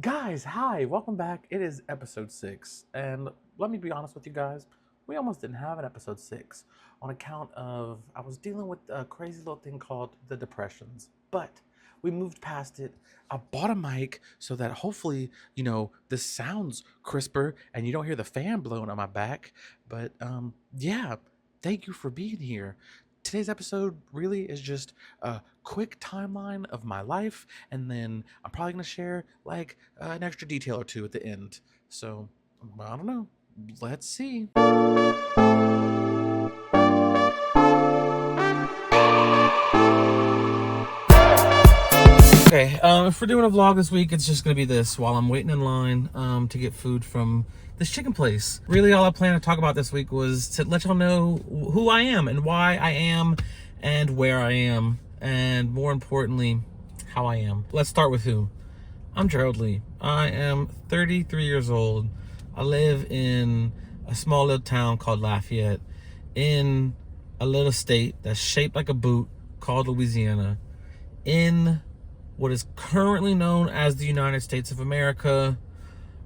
Guys, hi, welcome back. It is episode 6, and let me be honest with you guys, we almost didn't have an episode 6 on account of I was dealing with a crazy little thing called the depressions. But we moved past it. I bought a mic so that hopefully, this sounds crisper and you don't hear the fan blowing on my back. But yeah, thank you for being here. Today's episode really is just a quick timeline of my life, and then I'm probably going to share like an extra detail or two at the end. So, I don't know. Let's see. Okay, if we're doing a vlog this week, it's just going to be this while I'm waiting in line to get food from this chicken place. Really, all I planned to talk about this week was to let y'all know who I am and why I am and where I am, and more importantly, how I am. Let's start with who. I'm Gerald Lee. I am 33 years old. I live in a small little town called Lafayette in a little state that's shaped like a boot called Louisiana, in what is currently known as the United States of America,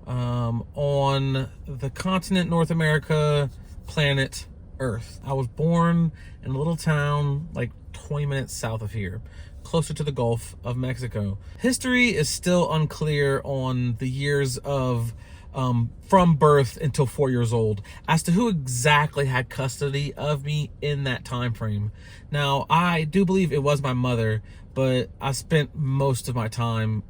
on the continent North America, planet Earth. I was born in a little town like 20 minutes south of here, closer to the Gulf of Mexico. History is still unclear on the years of from birth until 4 years old as to who exactly had custody of me in that time frame. Now, I do believe it was my mother, but I spent most of my time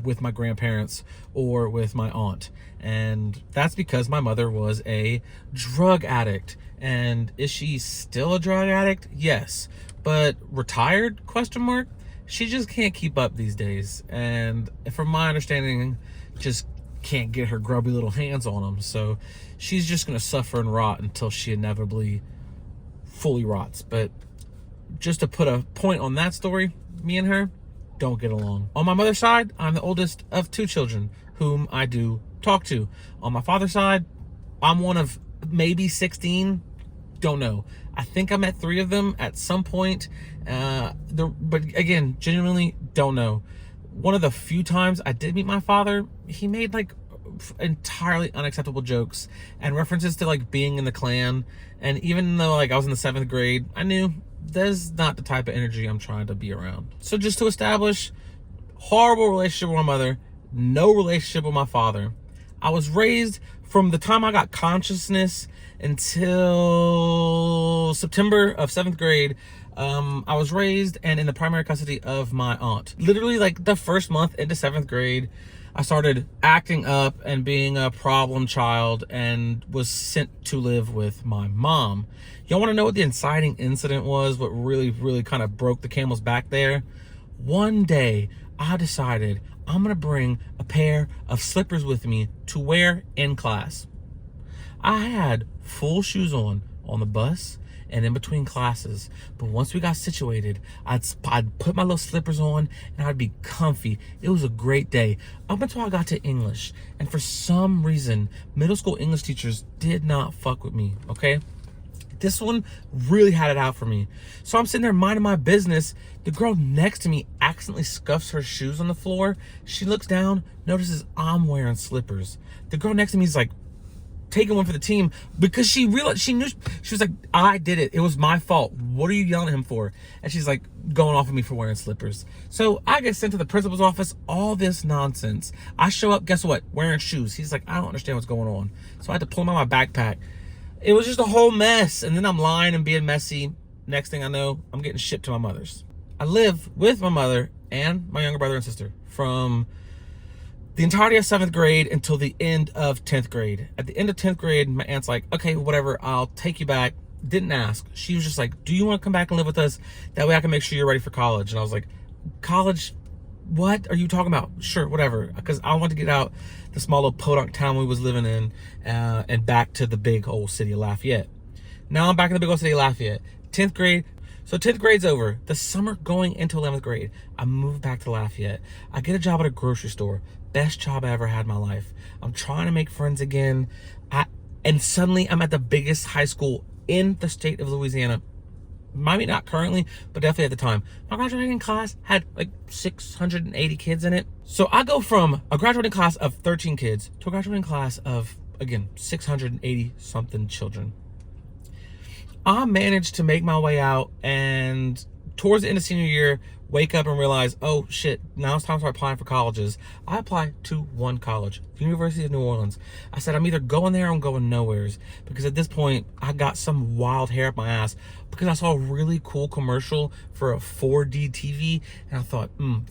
with my grandparents or with my aunt, and that's because my mother was a drug addict. And is she still a drug addict? Yes, but retired? ? She just can't keep up these days, and from my understanding, just can't get her grubby little hands on them. So she's just gonna suffer and rot until she inevitably fully rots. But just to put a point on that story, me and her don't get along. On my mother's side, I'm the oldest of 2 children whom I do talk to. On my father's side, I'm one of maybe 16. Don't know. I think I met 3 of them at some point. But again, genuinely don't know. One of the few times I did meet my father, he made like entirely unacceptable jokes and references to like being in the Klan. And even though like I was in the 7th grade, I knew that's not the type of energy I'm trying to be around. So just to establish, horrible relationship with my mother, no relationship with my father. I was raised from the time I got consciousness until September of 7th grade. I was raised and in the primary custody of my aunt. Literally like the first month into 7th grade, I started acting up and being a problem child and was sent to live with my mom. Y'all want to know what the inciting incident was? What really kind of broke the camel's back there? One day, I decided I'm going to bring a pair of slippers with me to wear in class. I had full shoes on the bus and in between classes, but once we got situated, I'd put my little slippers on and I'd be comfy. It was a great day up until I got to English, and for some reason middle school English teachers did not fuck with me. Okay, this one really had it out for me. So I'm sitting there minding my business. The girl next to me accidentally scuffs her shoes on the floor. She looks down, notices I'm wearing slippers. The girl next to me is like taking one for the team because she realized, she knew, she was like, I did it. It was my fault. What are you yelling at him for? And she's like going off of me for wearing slippers. So I get sent to the principal's office, all this nonsense. I show up, guess what? Wearing shoes. He's like, I don't understand what's going on. So I had to pull him out my backpack. It was just a whole mess. And then I'm lying and being messy. Next thing I know, I'm getting shipped to my mother's. I live with my mother and my younger brother and sister from the entirety of 7th grade until the end of 10th grade. At the end of 10th grade, my aunt's like, okay, whatever, I'll take you back. Didn't ask. She was just like, do you want to come back and live with us? That way I can make sure you're ready for college. And I was like, college? What are you talking about? Sure, whatever. Because I wanted to get out the small little podunk town we was living in and back to the big old city of Lafayette. Now I'm back in the big old city of Lafayette. 10th grade. So 10th grade's over. The summer going into 11th grade, I moved back to Lafayette. I get a job at a grocery store. Best job I ever had in my life. I'm trying to make friends again. And suddenly I'm at the biggest high school in the state of Louisiana. Maybe not currently, but definitely at the time. My graduating class had like 680 kids in it. So I go from a graduating class of 13 kids to a graduating class of, again, 680 something children. I managed to make my way out, and towards the end of senior year, wake up and realize, oh shit, now it's time to start applying for colleges. I applied to one college, the University of New Orleans. I said, I'm either going there or I'm going nowheres, because at this point, I got some wild hair up my ass because I saw a really cool commercial for a 4D TV, and I thought,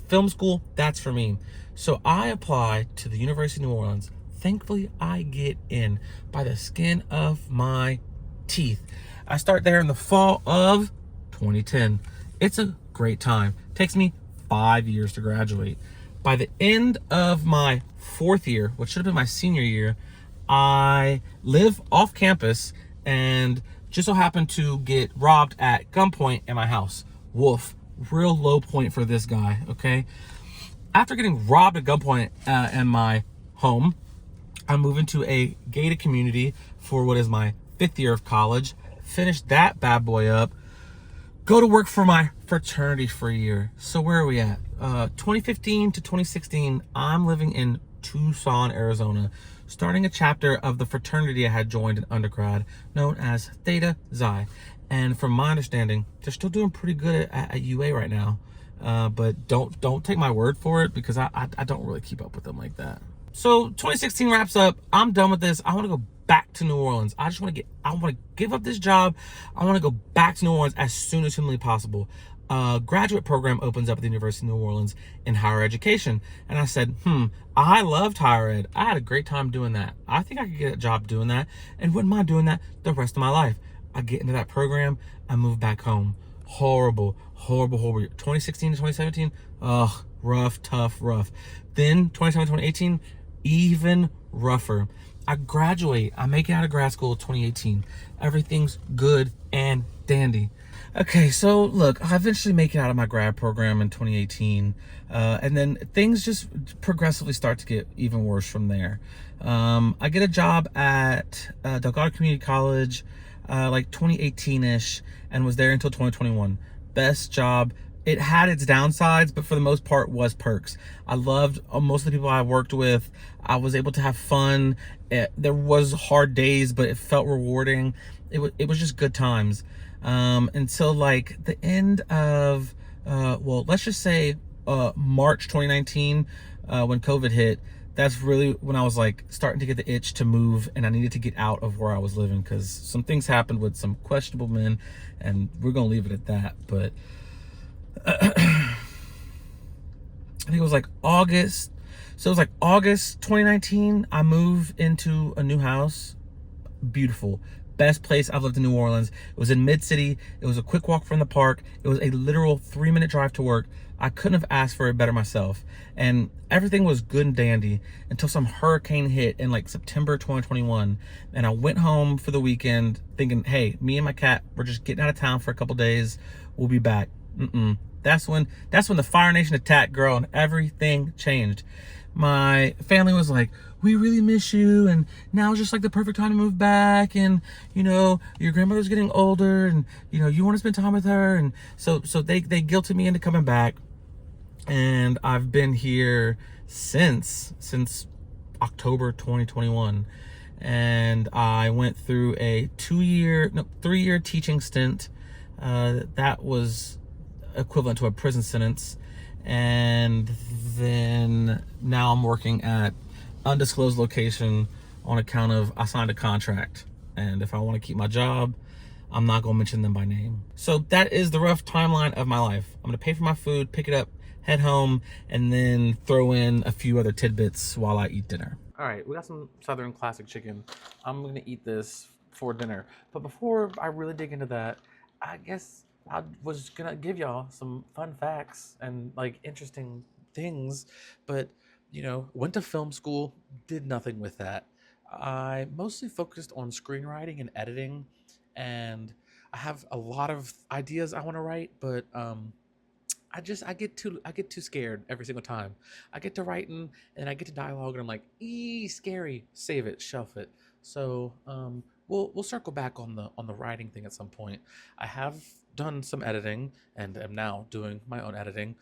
film school, that's for me. So I applied to the University of New Orleans. Thankfully, I get in by the skin of my teeth. I start there in the fall of 2010. It's a great time. Takes me 5 years to graduate. By the end of my 4th year, which should have been my senior year, I live off campus and just so happened to get robbed at gunpoint in my house. Woof. Real low point for this guy, okay? After getting robbed at gunpoint in my home, I move into a gated community for what is my 5th year of college. Finish that bad boy up. Go to work for my fraternity for a year. So where are we at? 2015 to 2016, I'm living in Tucson, Arizona, starting a chapter of the fraternity I had joined in undergrad, known as Theta Xi. And from my understanding, they're still doing pretty good at UA right now. But don't take my word for it, because I don't really keep up with them like that. So 2016 wraps up. I'm done with this. I want to go back to New Orleans. I want to give up this job. I want to go back to New Orleans as soon as humanly possible. A graduate program opens up at the University of New Orleans in higher education. And I said, I loved higher ed. I had a great time doing that. I think I could get a job doing that and wouldn't mind doing that the rest of my life. I get into that program. I move back home. Horrible. 2016 to 2017. Ugh, rough, tough, rough. Then 2017, 2018, even rougher. I graduate. I make it out of grad school 2018. Everything's good and dandy. Okay, so look, I eventually make it out of my grad program in 2018. And then things just progressively start to get even worse from there. I get a job at Delgado Community College like 2018-ish, and was there until 2021. Best job. It had its downsides, but for the most part was perks. I loved most of the people I worked with. I was able to have fun. There was hard days, but it felt rewarding. It was just good times. Until like the end of, let's just say March 2019, when COVID hit. That's really when I was like starting to get the itch to move, and I needed to get out of where I was living because some things happened with some questionable men, and we're gonna leave it at that. But I think it was like August. So it was like August 2019. I moved into a new house. Beautiful. Best place I've lived in New Orleans. It was in mid-city. It was a quick walk from the park. It was a literal 3-minute drive to work. I couldn't have asked for it better myself. And everything was good and dandy until some hurricane hit in like September 2021. And I went home for the weekend thinking, hey, me and my cat, we're just getting out of town for a couple days. We'll be back. That's when the Fire Nation attacked, girl, and everything changed. My family was like, we really miss you, and now is just like the perfect time to move back, and you know your grandmother's getting older, and you know you want to spend time with her, and so they guilted me into coming back, and I've been here since October 2021, and I went through a 3-year teaching stint that was equivalent to a prison sentence, and then now I'm working at undisclosed location on account of I signed a contract, and if I want to keep my job, I'm not going to mention them by name. So that is the rough timeline of my life. I'm going to pay for my food, pick it up, head home, and then throw in a few other tidbits while I eat dinner. All right, we got some Southern classic chicken. I'm going to eat this for dinner. But before I really dig into that, I guess I was going to give y'all some fun facts and like interesting things, but you know, went to film school, did nothing with that. I mostly focused on screenwriting and editing, and I have a lot of ideas I want to write, but I get too scared every single time. I get to writing and I get to dialogue and I'm like, scary, save it, shelf it. So we'll circle back on the writing thing at some point. I have done some editing and am now doing my own editing.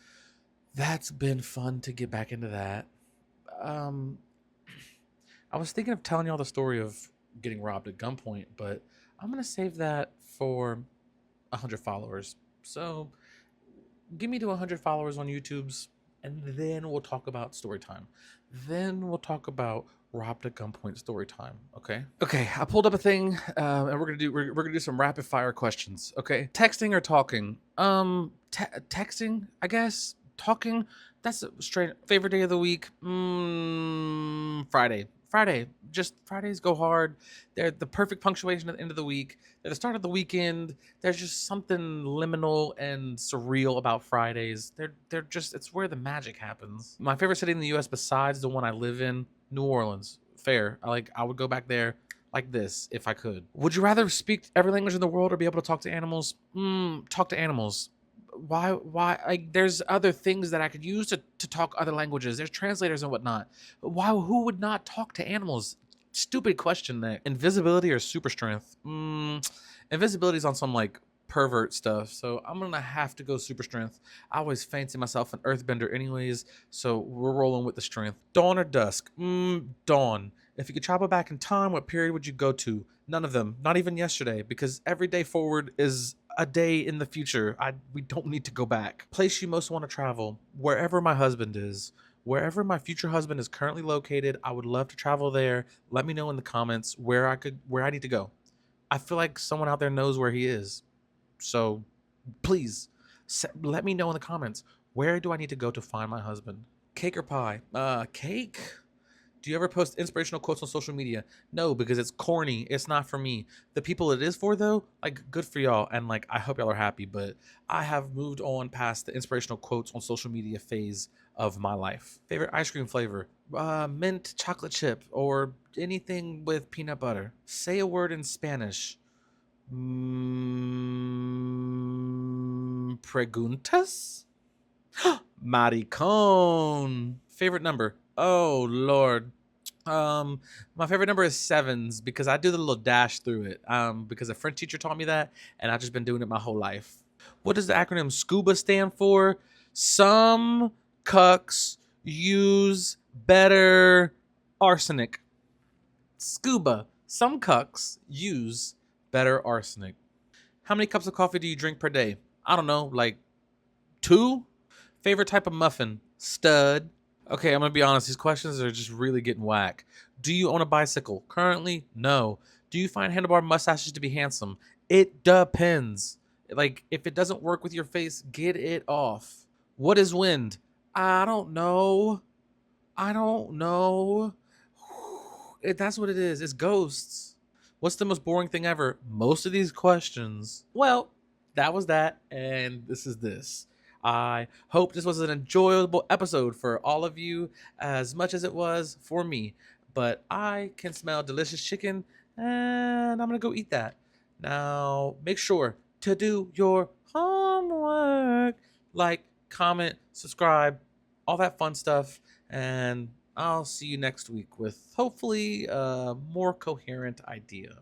That's been fun to get back into that. Um, I was thinking of telling y'all the story of getting robbed at gunpoint, but I'm gonna save that for 100 followers. So give me to 100 followers on YouTube's, and then we'll talk about story time. Then we'll talk about robbed at gunpoint story time. Okay. Okay. I pulled up a thing, and we're gonna do some rapid fire questions. Okay. Texting or talking? Texting, I guess. Talking. That's a straight favorite day of the week. Friday. Friday. Just Fridays go hard. They're the perfect punctuation at the end of the week. They're the start of the weekend. There's just something liminal and surreal about Fridays. They're just it's where the magic happens. My favorite city in the US besides the one I live in, New Orleans. Fair. I would go back there like this if I could. Would you rather speak every language in the world or be able to talk to animals? Talk to animals. Why like there's other things that I could use to talk other languages. There's translators and whatnot. Why who would not talk to animals? Stupid question, Nick. Invisibility or super strength? Invisibility's on some like pervert stuff, so I'm gonna have to go super strength. I always fancy myself an earthbender anyways, so we're rolling with the strength. Dawn or dusk? Dawn. If you could travel back in time, what period would you go to? None of them. Not even yesterday, because every day forward is a day in the future. We don't need to go back. Place you most want to travel? Wherever my husband is. Wherever my future husband is currently located, I would love to travel there. Let me know in the comments where I need to go. I feel like someone out there knows where he is. So please let me know in the comments. Where do I need to go to find my husband? Cake or pie? Cake. Do you ever post inspirational quotes on social media? No, because it's corny. It's not for me. The people it is for, though, like, good for y'all. And, like, I hope y'all are happy. But I have moved on past the inspirational quotes on social media phase of my life. Favorite ice cream flavor? Mint chocolate chip or anything with peanut butter. Say a word in Spanish. Preguntas? Maricon. Favorite number? Oh Lord. My favorite number is sevens because I do the little dash through it. Because a French teacher taught me that, and I've just been doing it my whole life. What does the acronym SCUBA stand for? Some cucks use better arsenic. SCUBA. Some cucks use better arsenic. How many cups of coffee do you drink per day? I don't know, like 2? Favorite type of muffin? Stud. Okay, I'm gonna be honest. These questions are just really getting whack. Do you own a bicycle? Currently, no. Do you find handlebar mustaches to be handsome? It depends. Like, if it doesn't work with your face, get it off. What is wind? I don't know. I don't know. That's what it is. It's ghosts. What's the most boring thing ever? Most of these questions. Well, that was that, and this is this. I hope this was an enjoyable episode for all of you as much as it was for me. But I can smell delicious chicken, and I'm going to go eat that. Now, make sure to do your homework. Like, comment, subscribe, all that fun stuff. And I'll see you next week with hopefully a more coherent idea.